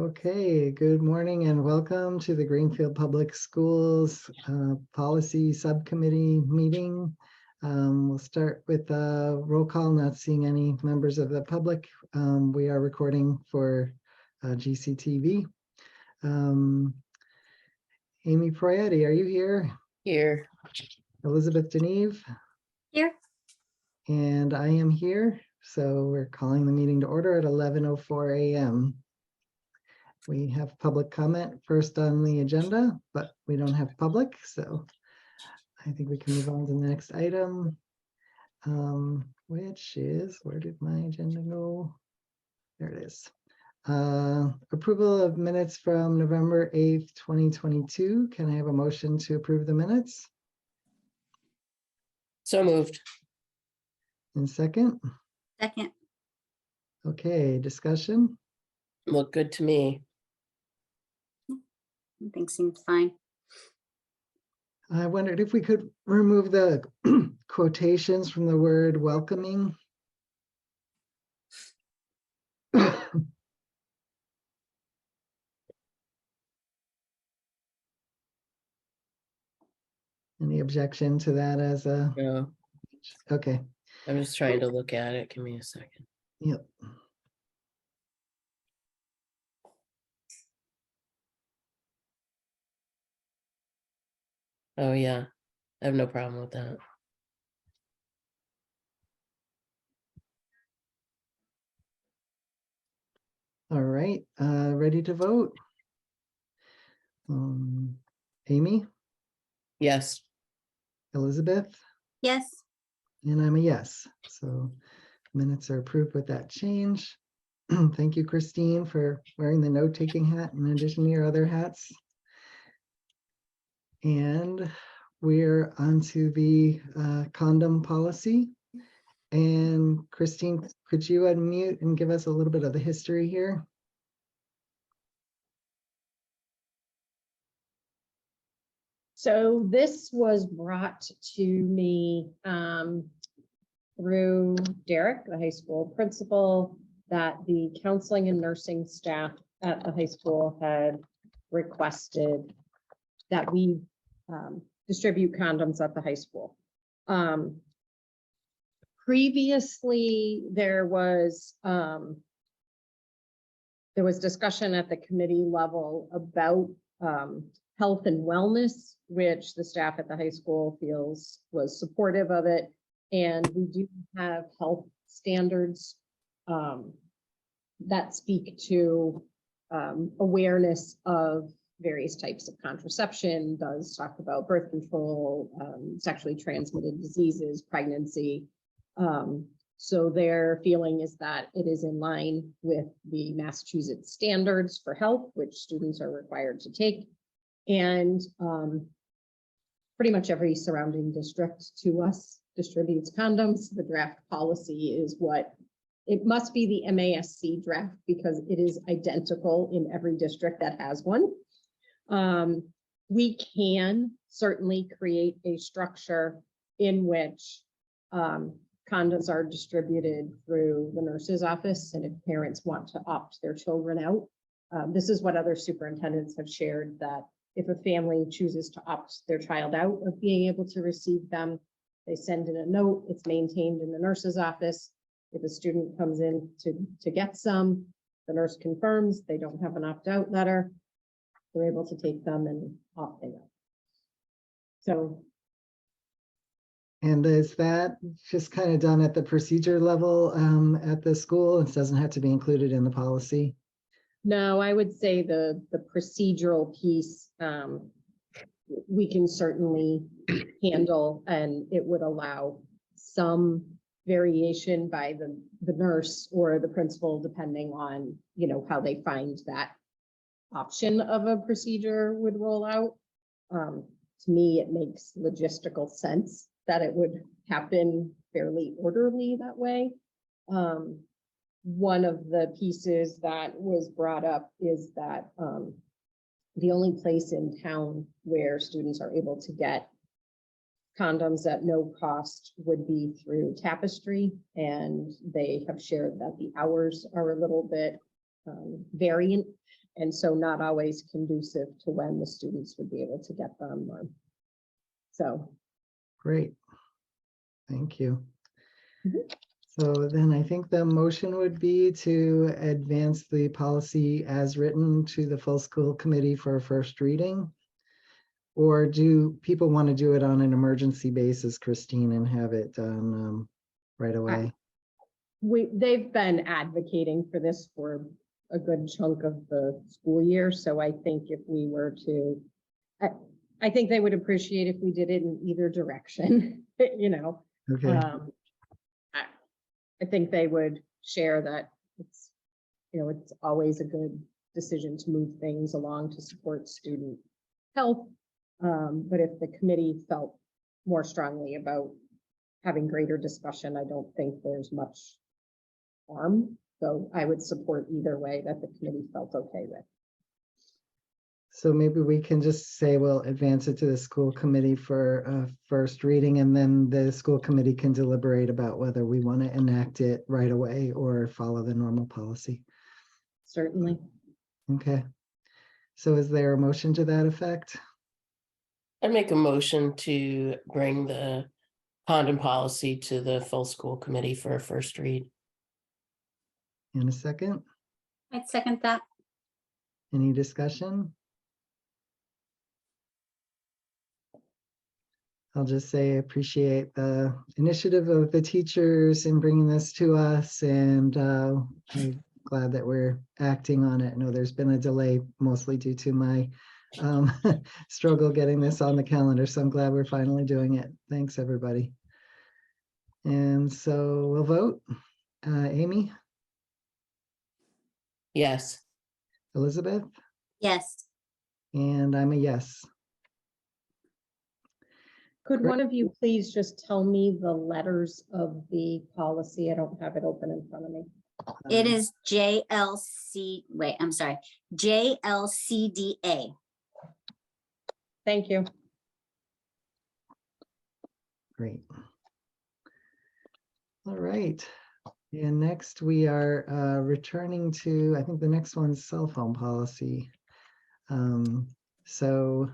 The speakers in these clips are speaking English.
Okay, good morning and welcome to the Greenfield Public Schools Policy Subcommittee meeting. We'll start with a roll call, not seeing any members of the public. We are recording for GCTV. Amy Proietti, are you here? Here. Elizabeth Deneve? Here. And I am here. So we're calling the meeting to order at 11:04 a.m. We have public comment first on the agenda, but we don't have public, so I think we can move on to the next item, which is, where did my agenda go? There it is. Approval of minutes from November 8th, 2022. Can I have a motion to approve the minutes? So moved. And second? Second. Okay, discussion? Look good to me. I think seems fine. I wondered if we could remove the quotations from the word welcoming. Any objection to that as a, No, okay, I'm just trying to look at it. Give me a second. yep. Oh, yeah. I have no problem with that. All right, ready to vote? Amy, Yes. Elizabeth, Yes. and I'm a yes. So minutes are approved with that change. Thank you, Christine, for wearing the note-taking hat in addition to your other hats. And we're onto the condom policy. And Christine, could you unmute and give us a little bit of the history here? So this was brought to me through Derek, the high school principal, that the counseling and nursing staff at the high school had requested that we distribute condoms at the high school. Previously, there was discussion at the committee level about health and wellness, which the staff at the high school feels was supportive of it. And we do have health standards that speak to awareness of various types of contraception, does talk about birth control, sexually transmitted diseases, pregnancy. So their feeling is that it is in line with the Massachusetts standards for health, which students are required to take. And pretty much every surrounding district to us distributes condoms. The draft policy is what, it must be the MASC draft because it is identical in every district that has one. We can certainly create a structure in which condoms are distributed through the nurse's office, and if parents want to opt their children out, this is what other superintendents have shared, that if a family chooses to opt their child out of being able to receive them, they send in a note, it's maintained in the nurse's office. If a student comes in to get some, the nurse confirms they don't have an opt-out letter, they're able to take them and opt them out. So. And is that just kind of done at the procedure level at the school? It doesn't have to be included in the policy? No, I would say the procedural piece we can certainly handle, and it would allow some variation by the nurse or the principal, depending on, you know, how they find that option of a procedure would roll out. To me, it makes logistical sense that it would happen fairly orderly that way. One of the pieces that was brought up is that the only place in town where students are able to get condoms at no cost would be through Tapestry, and they have shared that the hours are a little bit variant And so not always conducive to when the students would be able to get them. So, Great. Thank you. Mhm. So then I think the motion would be to advance the policy as written to the full school committee for a first reading. Or do people want to do it on an emergency basis, Christine, and have it done right away? they've been advocating for this for a good chunk of the school year. So I think if we were to, I think they would appreciate if we did it in either direction, you know. Okay, I think they would share that it's, you know, it's always a good decision to move things along to support student health. But if the committee felt more strongly about having greater discussion, I don't think there's much harm. So I would support either way that the committee felt okay with. so maybe we can just say we'll advance it to the school committee for a first reading, and then the school committee can deliberate about whether we want to enact it right away or follow the normal policy. Certainly. Okay. So is there a motion to that effect? I make a motion to bring the Condon policy to the full school committee for a first read. In a second, I'd second that. any discussion? I'll just say I appreciate the initiative of the teachers in bringing this to us, and I'm glad that we're acting on it. I know there's been a delay, mostly due to my struggle getting this on the calendar, so I'm glad we're finally doing it. Thanks, everybody. And so we'll vote. Amy, Yes, Elizabeth, Yes. and I'm a yes. Could Great. one of you please just tell me the letters of the policy? I don't have it open in front of me. It is JLC, wait, I'm sorry, JLCDA. Thank you. Great. All right. And next we are returning to, I think the next one's cell phone policy. So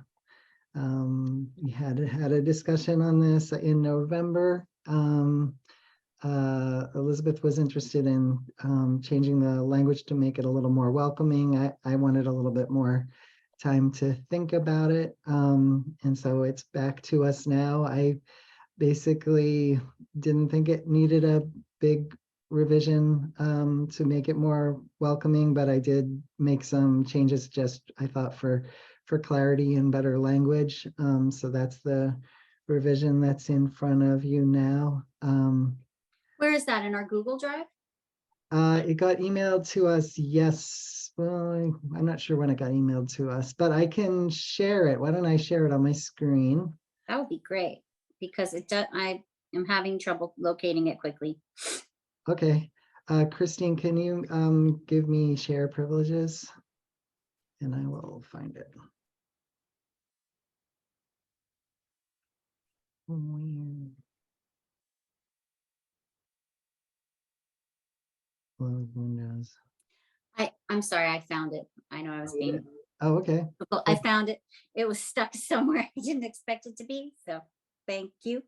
we had a discussion on this in November. Elizabeth was interested in changing the language to make it a little more welcoming. I wanted a little bit more time to think about it. And so it's back to us now. I basically didn't think it needed a big revision to make it more welcoming, but I did make some changes just, I thought, for clarity and better language. So that's the revision that's in front of you now. Where is that, in our Google Drive? It got emailed to us, yes. Well, I'm not sure when it got emailed to us, but I can share it. Why don't I share it on my screen? That would be great, because I am having trouble locating it quickly. Okay. Christine, can you give me share privileges? And I will find it. Close Windows. I'm sorry, I found it. I know I was being, Oh, okay. I found it. It was stuck somewhere I didn't expect it to be, so thank you.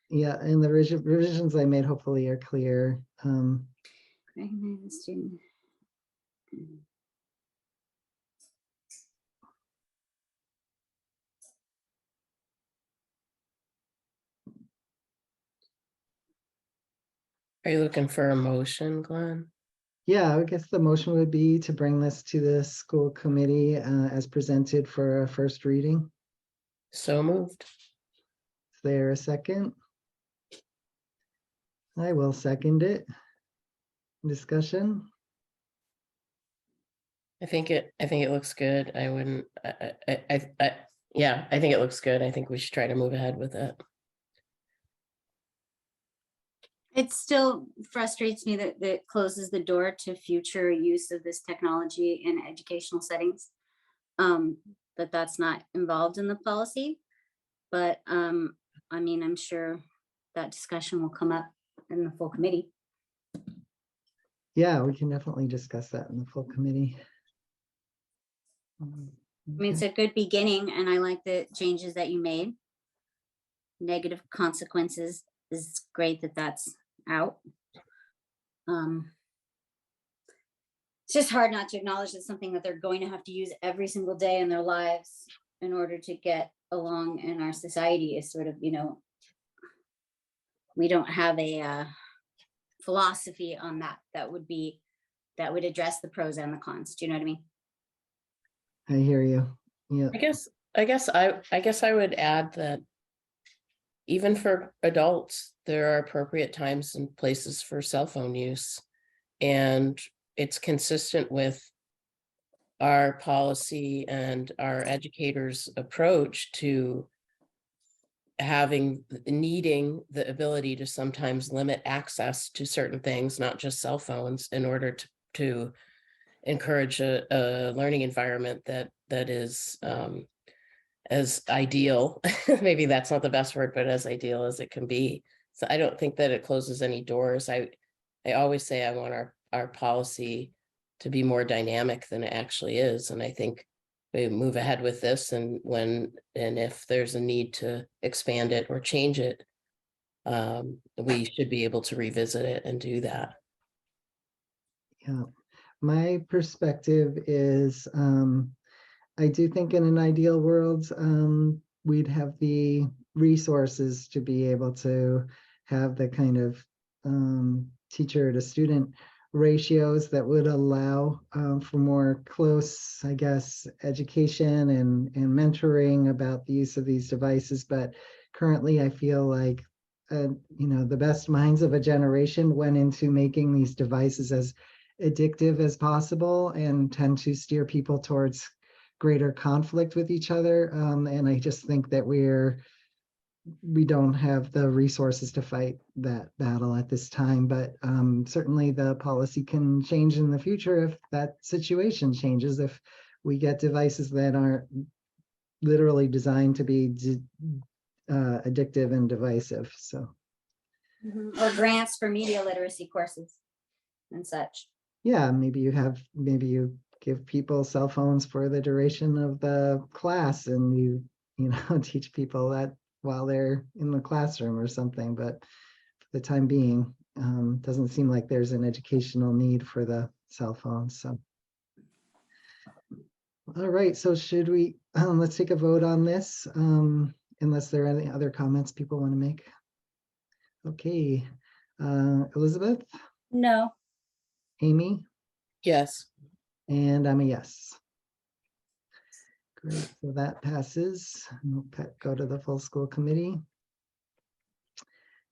Yeah, and the revisions I made hopefully are clear. Recognize the student. are you looking for a motion, Glenn? Yeah, I guess the motion would be to bring this to the school committee as presented for a first reading. So moved. Is there a second? I will second it. Discussion? I think it looks good. I wouldn't, yeah, I think it looks good. I think we should try to move ahead with it. It still frustrates me that it closes the door to future use of this technology in educational settings. That's not involved in the policy. But I mean, I'm sure that discussion will come up in the full committee. Yeah, we can definitely discuss that in the full committee. I mean, it's a good beginning, and I like the changes that you made. Negative consequences is great that that's out. It's just hard not to acknowledge that something that they're going to have to use every single day in their lives in order to get along in our society is sort of, we don't have a philosophy on that would address the pros and the cons. Do you know what I mean? I hear you. Yeah. I guess I would add that even for adults, there are appropriate times and places for cell phone use. And it's consistent with our policy and our educators' approach to needing the ability to sometimes limit access to certain things, not just cell phones, in order to encourage a learning environment that is as ideal. Maybe that's not the best word, but as ideal as it can be. So I don't think that it closes any doors. I always say I want our policy to be more dynamic than it actually is. And I think we move ahead with this, and if there's a need to expand it or change it, we should be able to revisit it and do that. Yeah. My perspective is, I do think in an ideal world, we'd have the resources to be able to have the kind of teacher to student ratios that would allow for more close, I guess, education and mentoring about the use of these devices. But currently, I feel like, the best minds of a generation went into making these devices as addictive as possible and tend to steer people towards greater conflict with each other. And I just think that we don't have the resources to fight that battle at this time. But certainly the policy can change in the future if that situation changes, if we get devices that aren't literally designed to be addictive and divisive. So, Or grants for media literacy courses and such. yeah, maybe you give people cell phones for the duration of the class, and you teach people that while they're in the classroom or something. But for the time being, doesn't seem like there's an educational need for the cell phones. So, all right. So should we? Let's take a vote on this. Unless there are any other comments people want to make. Okay, Elizabeth, No. Amy, Yes. and I'm a yes. Great, so that passes. We'll go to the full school committee.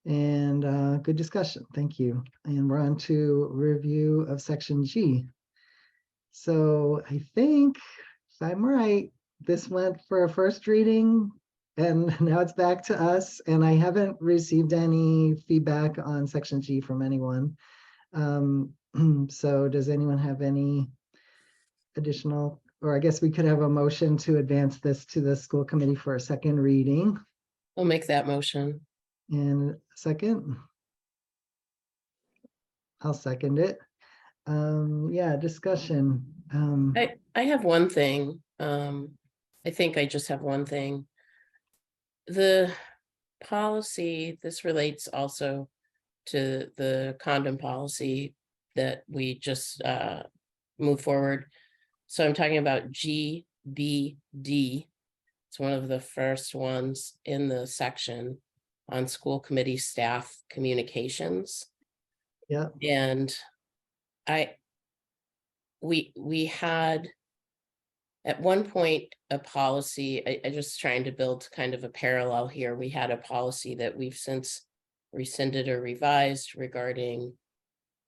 And good discussion, thank you. And we're on to review of section G. So I think, if I'm right, this went for a first reading and now it's back to us. And I haven't received any feedback on section G from anyone. So does anyone have any additional, or I guess we could have a motion to advance this to the school committee for a second reading. I'll make that motion. And second? I'll second it. Yeah, discussion. I have one thing. I think I just have one thing. The policy, this relates also to the condom policy that we just moved forward. So I'm talking about GBD. It's one of the first ones in the section on school committee staff communications. Yeah. And we had at one point a policy, I just trying to build kind of a parallel here. We had a policy that we've since rescinded or revised regarding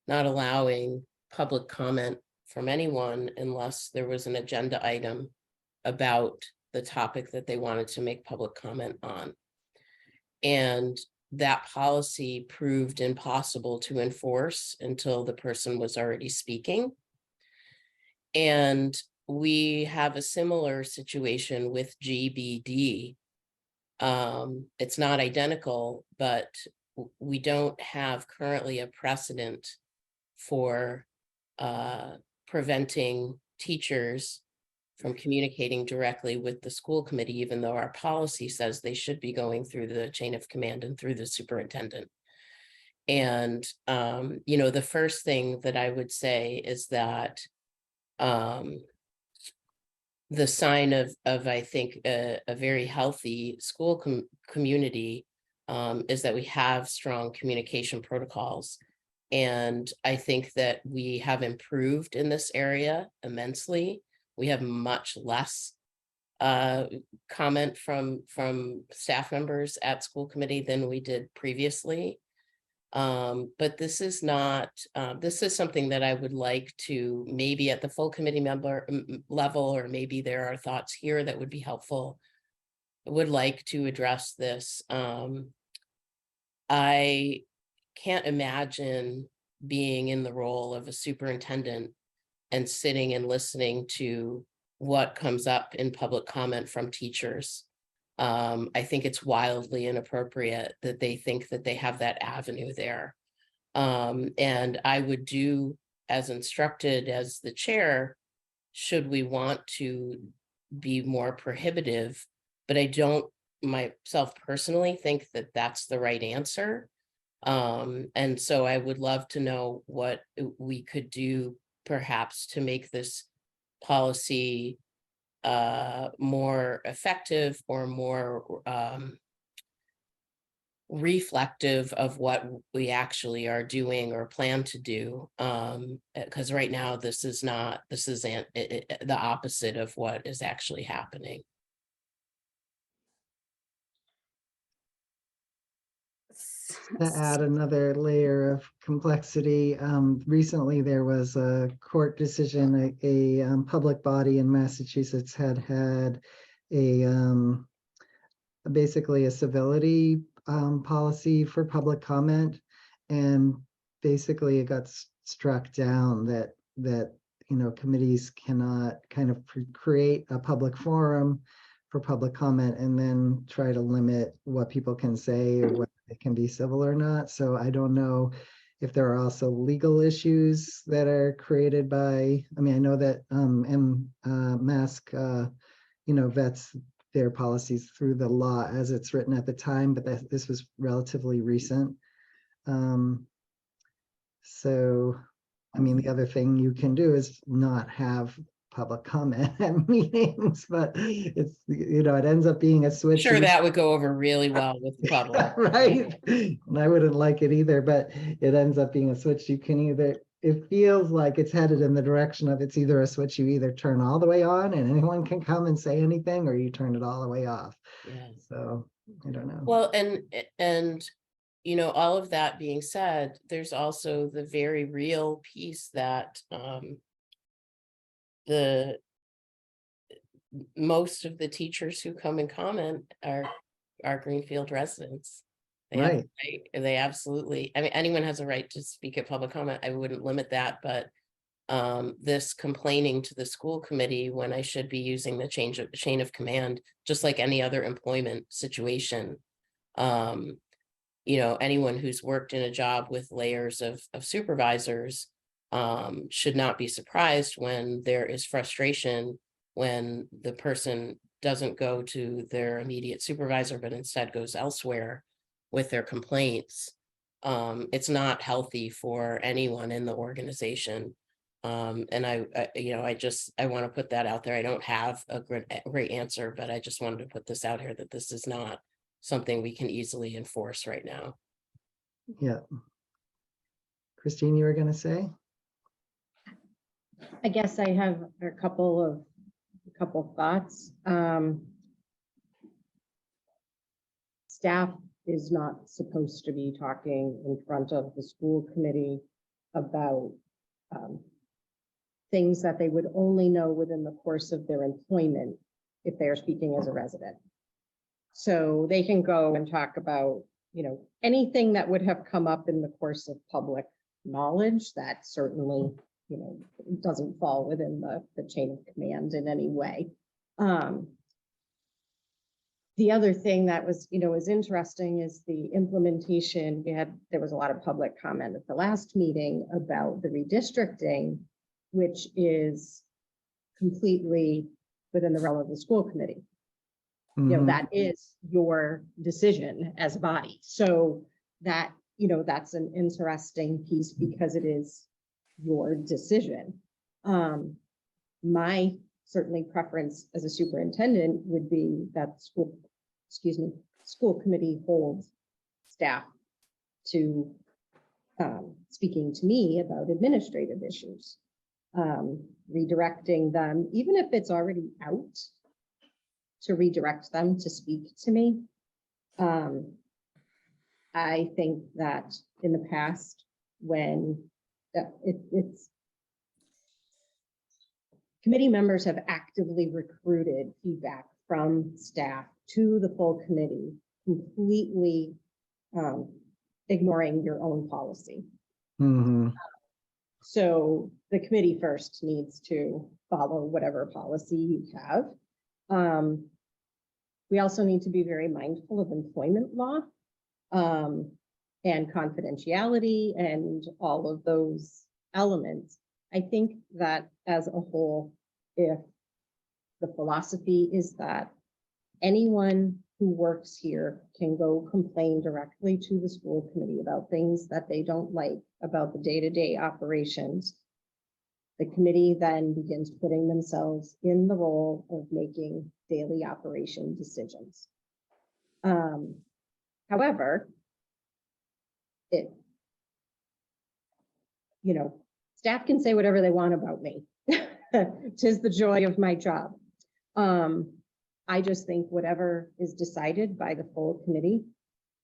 not allowing public comment from anyone unless there was an agenda item about the topic that they wanted to make public comment on. And that policy proved impossible to enforce until the person was already speaking. And we have a similar situation with GBD. It's not identical, but we don't have currently a precedent for preventing teachers from communicating directly with the school committee, even though our policy says they should be going through the chain of command and through the superintendent. And, you know, the first thing that I would say is that the sign of I think, a very healthy school community is that we have strong communication protocols. And I think that we have improved in this area immensely. We have much less comment from staff members at school committee than we did previously. But this is not, this is something that I would like to maybe at the full committee member level, or maybe there are thoughts here that would be helpful. I would like to address this. I can't imagine being in the role of a superintendent and sitting and listening to what comes up in public comment from teachers. I think it's wildly inappropriate that they think that they have that avenue there. And I would do as instructed as the chair, should we want to be more prohibitive, but I don't myself personally think that that's the right answer. And so I would love to know what we could do perhaps to make this policy more effective or more reflective of what we actually are doing or plan to do. Because right now this is the opposite of what is actually happening. To add another layer of complexity, recently there was a court decision, a public body in Massachusetts had a basically a civility policy for public comment, and basically it got struck down that you know, committees cannot kind of create a public forum for public comment and then try to limit what people can say or whether it can be civil or not. So I don't know if there are also legal issues that are created by, I mean, I know that Mask, you know, vets their policies through the law as it's written at the time, but this was relatively recent. So, I mean, the other thing you can do is not have public comment at meetings, but it's, you know, it ends up being a switch. Sure, that would go over really well with the public. Right. And I wouldn't like it either, but it ends up being a switch. You can either, it feels like it's headed in the direction of it's either a switch you either turn all the way on and anyone can come and say anything, or you turn it all the way off. Yeah. So I don't know. Well, and you know, all of that being said, there's also the very real piece that the most of the teachers who come and comment are Greenfield residents. Right. They absolutely, I mean, anyone has a right to speak at public comment. I wouldn't limit that, but this complaining to the school committee when I should be using the chain of command, just like any other employment situation. You know, anyone who's worked in a job with layers of supervisors should not be surprised when there is frustration when the person doesn't go to their immediate supervisor, but instead goes elsewhere with their complaints. It's not healthy for anyone in the organization. And I want to put that out there. I don't have a great answer, but I just wanted to put this out here that this is not something we can easily enforce right now. Yeah. Christine, you were going to say? I guess I have a couple thoughts. Staff is not supposed to be talking in front of the school committee about things that they would only know within the course of their employment if they are speaking as a resident. So they can go and talk about, you know, anything that would have come up in the course of public knowledge that certainly, you know, doesn't fall within the chain of command in any way. The other thing that was, you know, is interesting is the implementation. There was a lot of public comment at the last meeting about the redistricting, which is completely within the realm of the school committee. You know, Mhm. that is your decision as a body. So that, you know, that's an interesting piece because it is your decision. My certainly preference as a superintendent would be that school committee holds staff to speaking to me about administrative issues, redirecting them, even if it's already out, to redirect them to speak to me. I think that in the past, when it's committee members have actively recruited feedback from staff to the full committee, completely ignoring your own policy. Mhm. So the committee first needs to follow whatever policy you have. We also need to be very mindful of employment law and confidentiality and all of those elements. I think that as a whole, if the philosophy is that anyone who works here can go complain directly to the school committee about things that they don't like about the day-to-day operations, the committee then begins putting themselves in the role of making daily operation decisions. However, staff can say whatever they want about me. 'Tis the joy of my job. I just think whatever is decided by the full committee,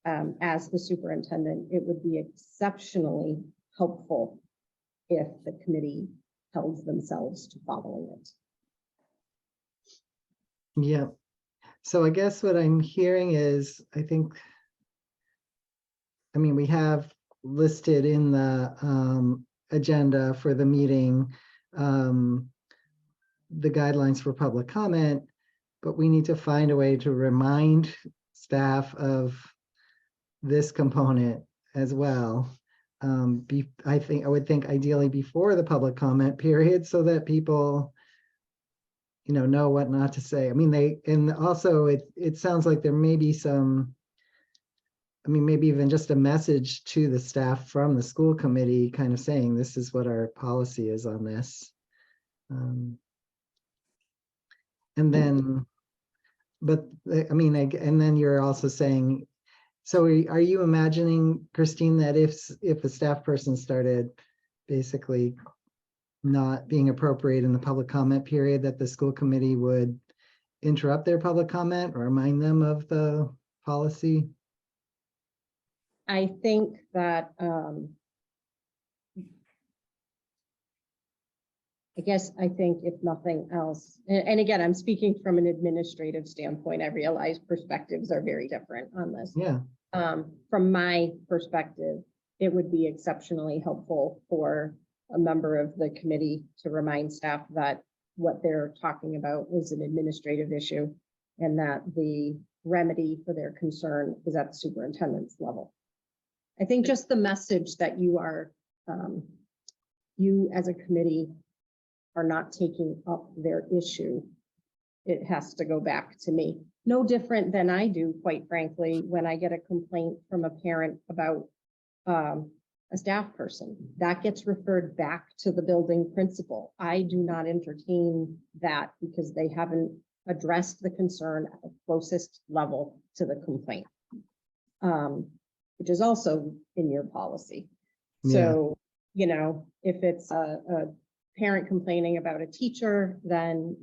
as the superintendent, it would be exceptionally helpful if the committee held themselves to following it. Yeah. So I guess what I'm hearing is, we have listed in the agenda for the meeting, the guidelines for public comment, but we need to find a way to remind staff of this component as well. I would think ideally before the public comment period, so that people know what not to say. And also it sounds like there may be some, maybe even just a message to the staff from the school committee kind of saying, this is what our policy is on this. And then, and then you're also saying, so are you imagining, Christine, that if a staff person started basically not being appropriate in the public comment period, that the school committee would interrupt their public comment or remind them of the policy? I think that, I think if nothing else, and again, I'm speaking from an administrative standpoint, I realize perspectives are very different on this. Yeah. From my perspective, it would be exceptionally helpful for a member of the committee to remind staff that what they're talking about is an administrative issue and that the remedy for their concern is at the superintendent's level. I think just the message that you are, you as a committee are not taking up their issue, it has to go back to me. No different than I do, quite frankly, when I get a complaint from a parent about a staff person. That gets referred back to the building principal. I do not entertain that because they haven't addressed the concern at the closest level to the complaint, which is also in your policy. Yeah. So, if it's a parent complaining about a teacher, then,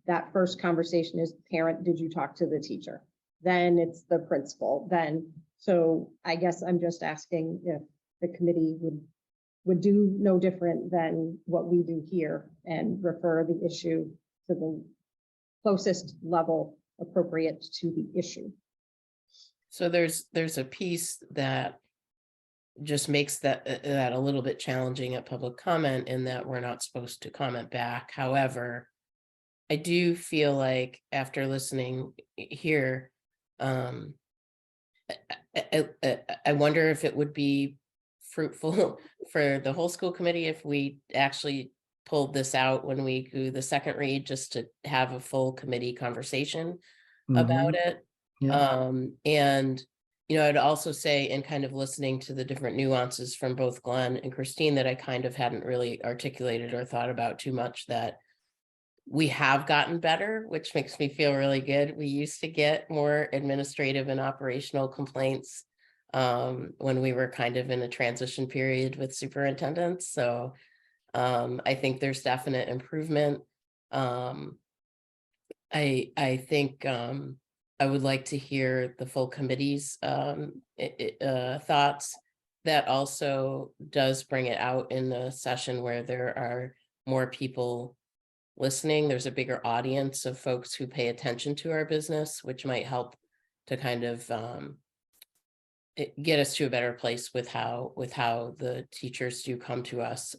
that first conversation is, parent, did you talk to the teacher? Then it's the principal. So I guess I'm just asking if the committee would do no different than what we do here and refer the issue to the closest level appropriate to the issue. So there's a piece that just makes that a little bit challenging at public comment, in that we're not supposed to comment back. However, I do feel like after listening here, I wonder if it would be fruitful for the whole school committee if we actually pulled this out when we do the second read, just to have a full committee conversation about it. Yeah. And, I'd also say, in kind of listening to the different nuances from both Glenn and Christine, that I kind of hadn't really articulated or thought about too much, that we have gotten better, which makes me feel really good. We used to get more administrative and operational complaints when we were kind of in a transition period with superintendents. So I think there's definite improvement. I think I would like to hear the full committee's thoughts. That also does bring it out in a session where there are more people listening. There's a bigger audience of folks who pay attention to our business, which might help to kind of get us to a better place with how the teachers do come to us.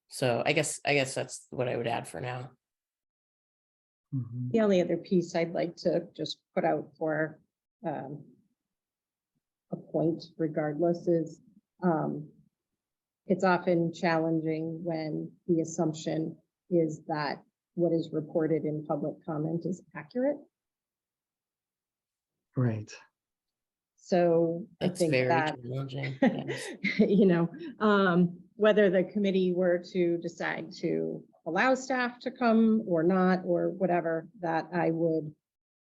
So I guess that's what I would add for now. Mhm. The only other piece I'd like to just put out for a point regardless is it's often challenging when the assumption is that what is reported in public comment is accurate. Right. So That's I think very that, challenging. Yes. Whether the committee were to decide to allow staff to come or not, or whatever, that I would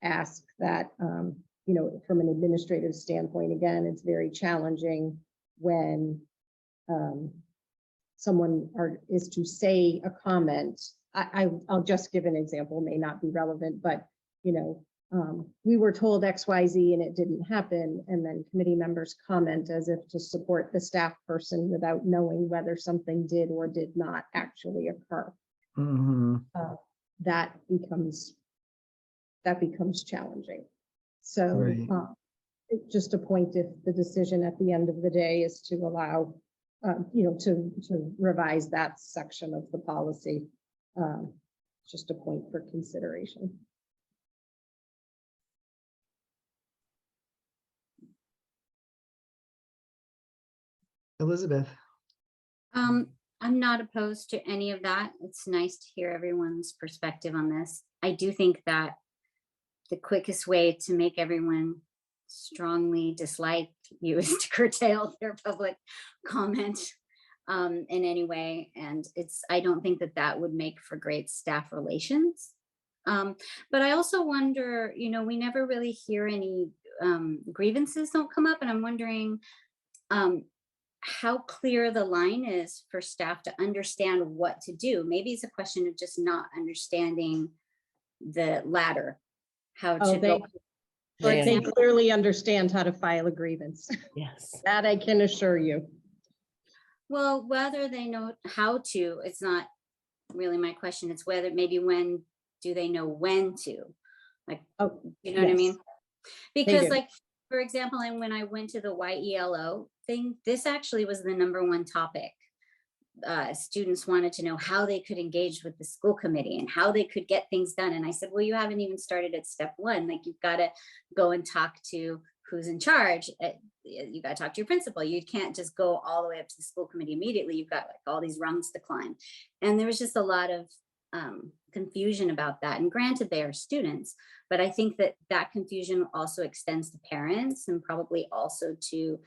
ask that, from an administrative standpoint, again, it's very challenging when someone is to say a comment. I'll just give an example, may not be relevant, but we were told XYZ and it didn't happen, and then committee members comment as if to support the staff person without knowing whether something did or did not actually occur. Mhm. That becomes challenging. So Right. it's just a point, if the decision at the end of the day is to allow to revise that section of the policy, just a point for consideration. Elizabeth. I'm not opposed to any of that. It's nice to hear everyone's perspective on this. I do think that the quickest way to make everyone strongly dislike you is to curtail their public comment in any way. And I don't think that would make for great staff relations. But I also wonder, we never really hear any grievances don't come up. And I'm wondering how clear the line is for staff to understand what to do. Maybe it's a question of just not understanding the ladder, how to go. For They example, clearly understand how to file a grievance. Yes. That I can assure you. well, whether they know how to, it's not really my question. It's whether when do they know when to, like, Oh, you know what I yes. mean? Because do. like, for example, and when I went to the YELO thing, this actually was the #1 topic. Students wanted to know how they could engage with the school committee and how they could get things done. And I said, well, you haven't even started at step 1. Like, you've got to go and talk to who's in charge. You got to talk to your principal. You can't just go all the way up to the school committee immediately. You've got like all these rungs to climb. And there was just a lot of confusion about that. And granted, they are students, but I think that confusion also extends to parents and probably also to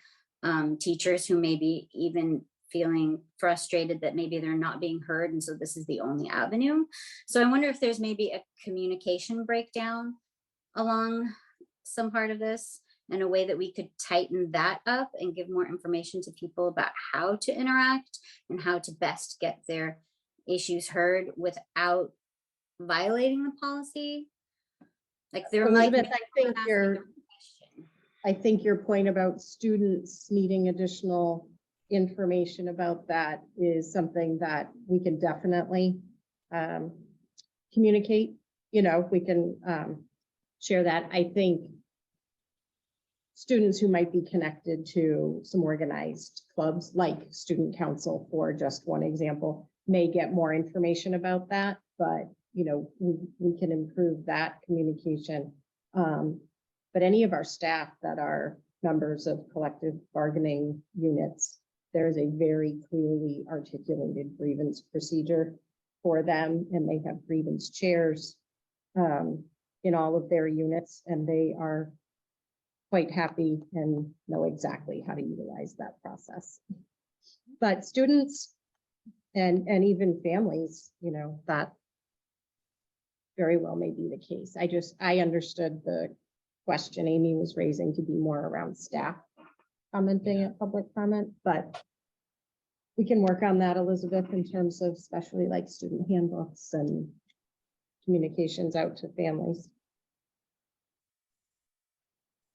teachers who may be even feeling frustrated that maybe they're not being heard. And so this is the only avenue. So I wonder if there's maybe a communication breakdown along some part of this, in a way that we could tighten that up and give more information to people about how to interact and how to best get their issues heard without violating the policy. Like, there might Elizabeth, be I think your point about students needing additional information about that is something that we can definitely communicate. We can share that. I think students who might be connected to some organized clubs, like student council, for just one example, may get more information about that, but we can improve that communication. But any of our staff that are members of collective bargaining units, there's a very clearly articulated grievance procedure for them, and they have grievance chairs in all of their units, and they are quite happy and know exactly how to utilize that process. But students and even families, you know, that very well may be the case. I understood the question Amy was raising to be more around staff commenting at public comment, but we can work on that, Elizabeth, in terms of especially like student handbooks and communications out to families.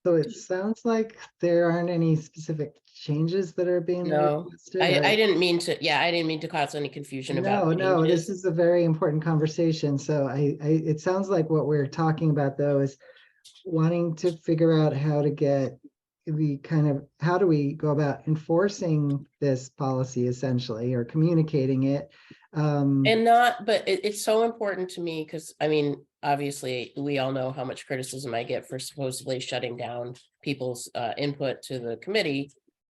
So it sounds like there aren't any specific changes that are being No, requested. I didn't mean to, yeah, I didn't mean to cause any confusion about No, this changes. is a very important conversation. So it sounds like what we're talking about though is wanting to figure out how to get the kind of, how do we go about enforcing this policy essentially, or communicating it? And not, but it's so important to me because, I mean, obviously, we all know how much criticism I get for supposedly shutting down people's input to the committee.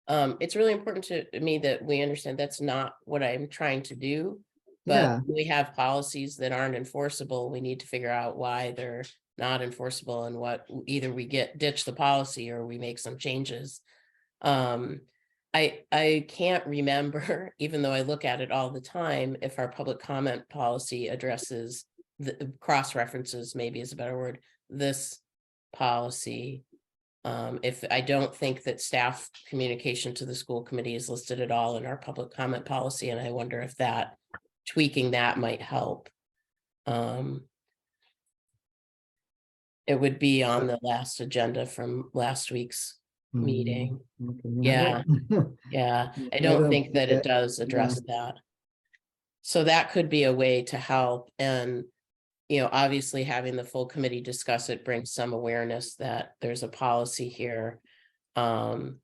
It's really important to me that we understand that's not what I'm trying to do. But Yeah. we have policies that aren't enforceable. We need to figure out why they're not enforceable and what either we ditch the policy or we make some changes. I can't remember, even though I look at it all the time, if our public comment policy addresses the cross references, maybe is a better word, this policy. If I don't think that staff communication to the school committee is listed at all in our public comment policy, and I wonder if that tweaking that might help. It would be on the last agenda from last week's meeting. Yeah. Yeah, I don't think that it does address that. So that could be a way to help, and you know, obviously having the full committee discuss it brings some awareness that there's a policy here. And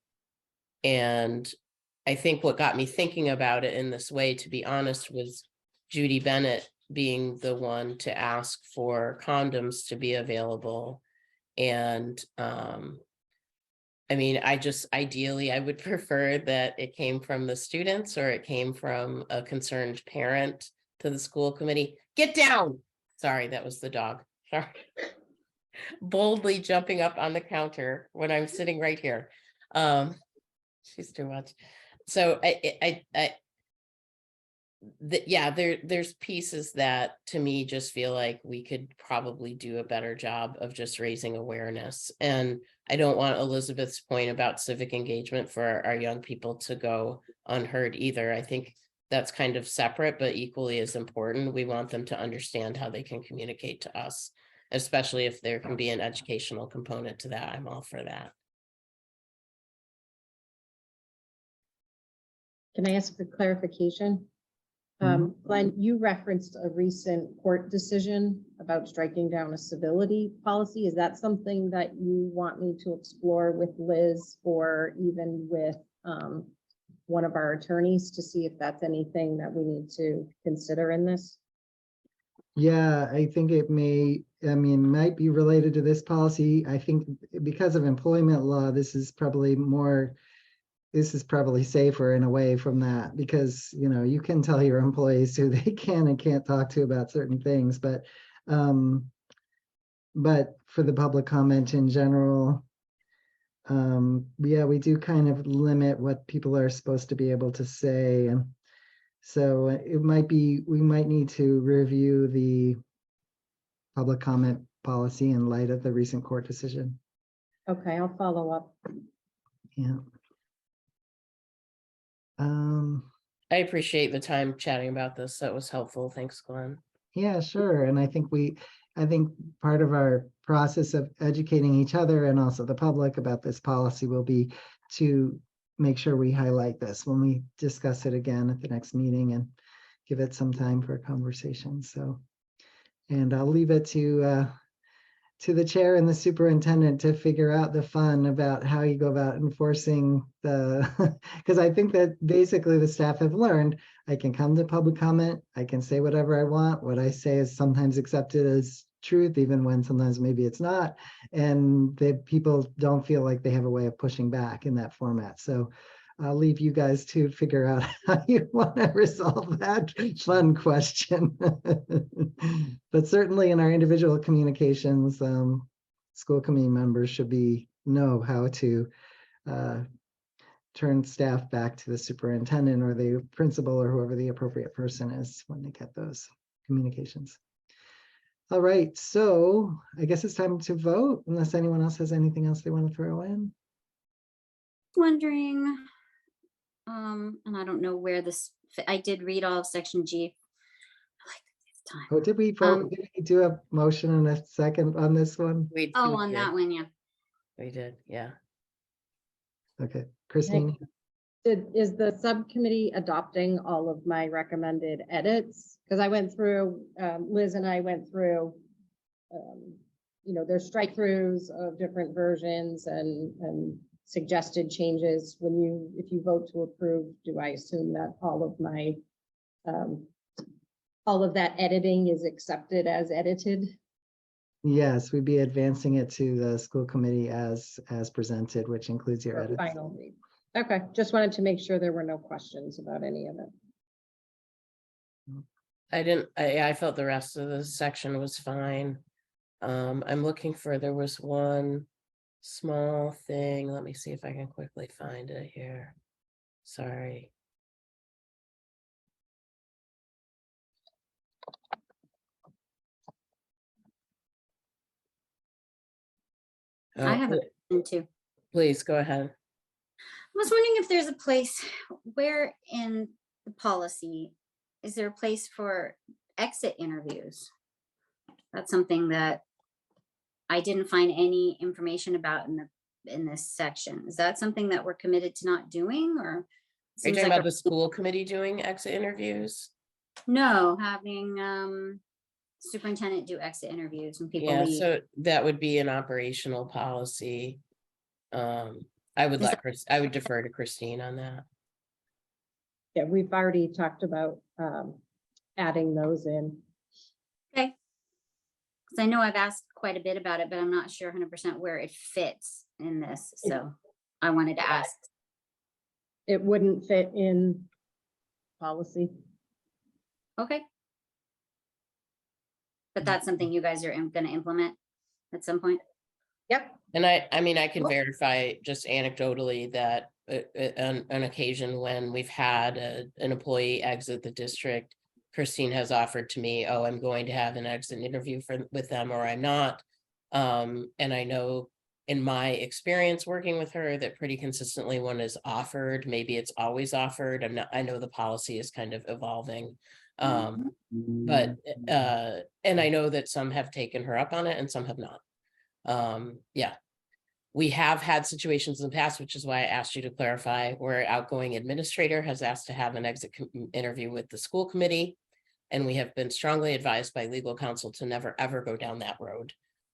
I think what got me thinking about it in this way, to be honest, was Judy Bennett being the one to ask for condoms to be available. And I mean, ideally, I would prefer that it came from the students or it came from a concerned parent to the school committee. Get down. Sorry, that was the dog. Sorry. Boldly jumping up on the counter when I'm sitting right here. She's too much. So there's pieces that to me just feel like we could probably do a better job of just raising awareness. And I don't want Elizabeth's point about civic engagement for our young people to go unheard either. I think that's kind of separate, but equally as important. We want them to understand how they can communicate to us, especially if there can be an educational component to that. I'm all for that. Can I ask for clarification? Glenn, you referenced a recent court decision about striking down a civility policy. Is that something that you want me to explore with Liz or even with one of our attorneys to see if that's anything that we need to consider in this? Yeah, I think it might be related to this policy. I think because of employment law, this is probably safer in a way from that, because you know, you can tell your employees who they can and can't talk to about certain things, but for the public comment in general, yeah, we do kind of limit what people are supposed to be able to say, and so we might need to review the public comment policy in light of the recent court decision. Okay, I'll follow up. Yeah. I appreciate the time chatting about this. That was helpful. Thanks, Glenn. Yeah, sure. And I think part of our process of educating each other and also the public about this policy will be to make sure we highlight this when we discuss it again at the next meeting and give it some time for a conversation. So, and I'll leave it to the chair and the superintendent to figure out the fun about how you go about enforcing because I think that basically the staff have learned I can come to public comment, I can say whatever I want. What I say is sometimes accepted as truth, even when sometimes maybe it's not. And the people don't feel like they have a way of pushing back in that format. So I'll leave you guys to figure out how you want to resolve that fun question. But certainly in our individual communications, school committee members should know how to turn staff back to the superintendent or the principal or whoever the appropriate person is when they get those communications. All right, so I guess it's time to vote unless anyone else has anything else they want to throw in. Wondering, and I don't know where this, I did read all of section G. I like this time. Oh, did we vote? Did we do a motion and a second on this one? Oh, on that one, yeah. We did, yeah. Okay, Christine. Is the subcommittee adopting all of my recommended edits? Because I went through, Liz and I went through, there's strike throughs of different versions and suggested changes. If you vote to approve, do I assume that all of that editing is accepted as edited? Yes, we'd be advancing it to the school committee as presented, which includes your edits. Final read. Okay, just wanted to make sure there were no questions about any of it. I felt the rest of the section was fine. I'm looking for, there was one small thing. Let me see if I can quickly find it here. Sorry. I have a question too. Please go ahead. I was wondering if there's a place where in the policy, is there a place for exit interviews? That's something that I didn't find any information about in this section. Is that something that we're committed to not doing, or? Are you Seems talking like about the school committee doing exit interviews? No, having superintendent do exit interviews when people Yeah, leave. so that would be an operational policy. I would I would defer to Christine on that. Yeah, we've already talked about adding those in. Okay. Because I know I've asked quite a bit about it, but I'm not sure 100% where it fits in this. So I wanted to ask. It wouldn't fit in policy. Okay. But that's something you guys are going to implement at some point? Yep. And I mean, I can Cool. verify just anecdotally that on an occasion when we've had an employee exit the district, Christine has offered to me, oh, I'm going to have an exit interview with them, or I'm not. And I know in my experience working with her that pretty consistently one is offered. Maybe it's always offered. I know the policy is kind of evolving. But and I know that some have taken her up on it and some have not. Yeah, we have had situations in the past, which is why I asked you to clarify, where outgoing administrator has asked to have an exit interview with the school committee. And we have been strongly advised by legal counsel to never, ever go down that road.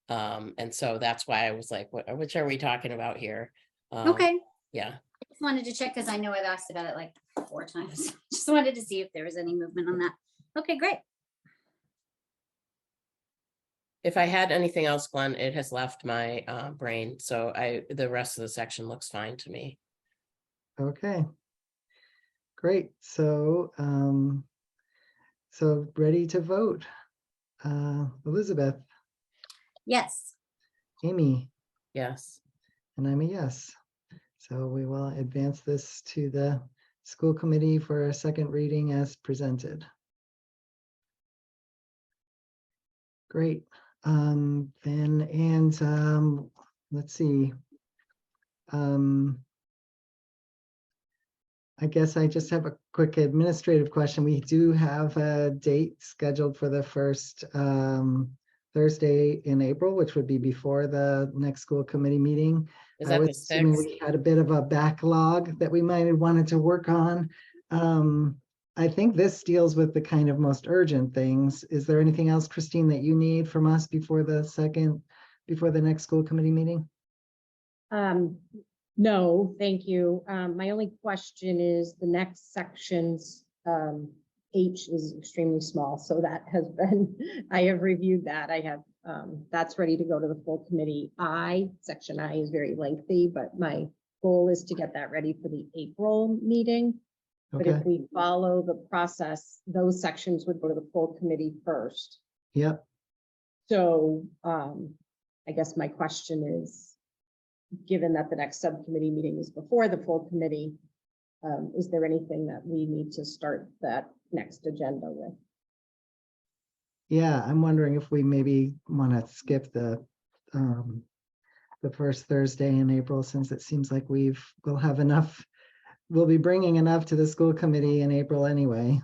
And so that's why I was like, which are we talking about here? Okay. Yeah. I just wanted to check because I know I've asked about it like 4 times. Just wanted to see if there was any movement on that. Okay, great. If I had anything else, Glenn, it has left my brain. So the rest of the section looks fine to me. Okay. Great. So so ready to vote. Elizabeth, Yes. Amy, Yes. and I'm a yes. So we will advance this to the school committee for a second reading as presented. Great. Let's see. I guess I just have a quick administrative question. We do have a date scheduled for the first Thursday in April, which would be before the next school committee meeting. Is I that was the assuming 6th? we had a bit of a backlog that we might have wanted to work on. I think this deals with the kind of most urgent things. Is there anything else, Christine, that you need from us before the next school committee meeting? No, thank you. My only question is the next section's H is extremely small, so that has been, I have reviewed that. I have, that's ready to go to the full committee. Section I is very lengthy, but my goal is to get that ready for the April meeting. But Okay, if we follow the process, those sections would go to the full committee first. yep. So I guess my question is, given that the next subcommittee meeting is before the full committee, is there anything that we need to start that next agenda with? Yeah, I'm wondering if we maybe want to skip the first Thursday in April, since it seems like we'll have enough, we'll be bringing enough to the school committee in April anyway.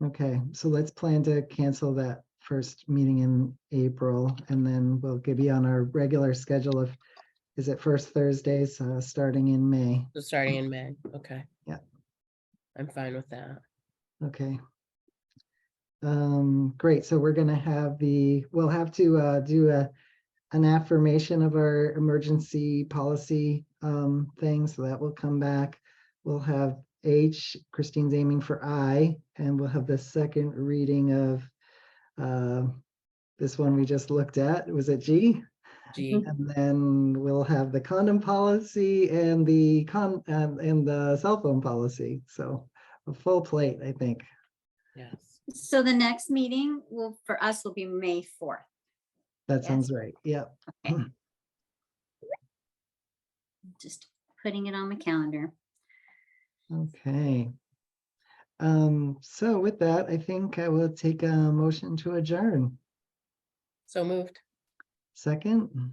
Okay, so let's plan to cancel that first meeting in April, and then we'll give you on our regular schedule of, is it first Thursdays, starting in May? So starting in May, okay. Yeah. I'm fine with that. Okay. Great, so we're gonna have we'll have to do an affirmation of our emergency policy thing, so that will come back. We'll have H, Christine's aiming for I, and we'll have the second reading of this one we just looked at. Was it G? G, And then we'll have the condom policy and the cell phone policy. So a full plate, I think. yes. So the next meeting for us will be May 4th. That Yes. sounds right. Yep. Okay. Just putting it on my calendar. Okay. So with that, I think I will take a motion to adjourn. So moved. Second,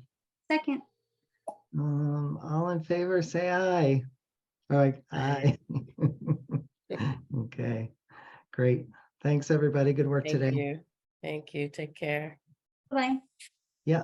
Second. all in favor, say aye. All right, aye. Okay, great. Thanks, everybody. Good work Thank today. you. Thank you. Take care. Bye. Yeah.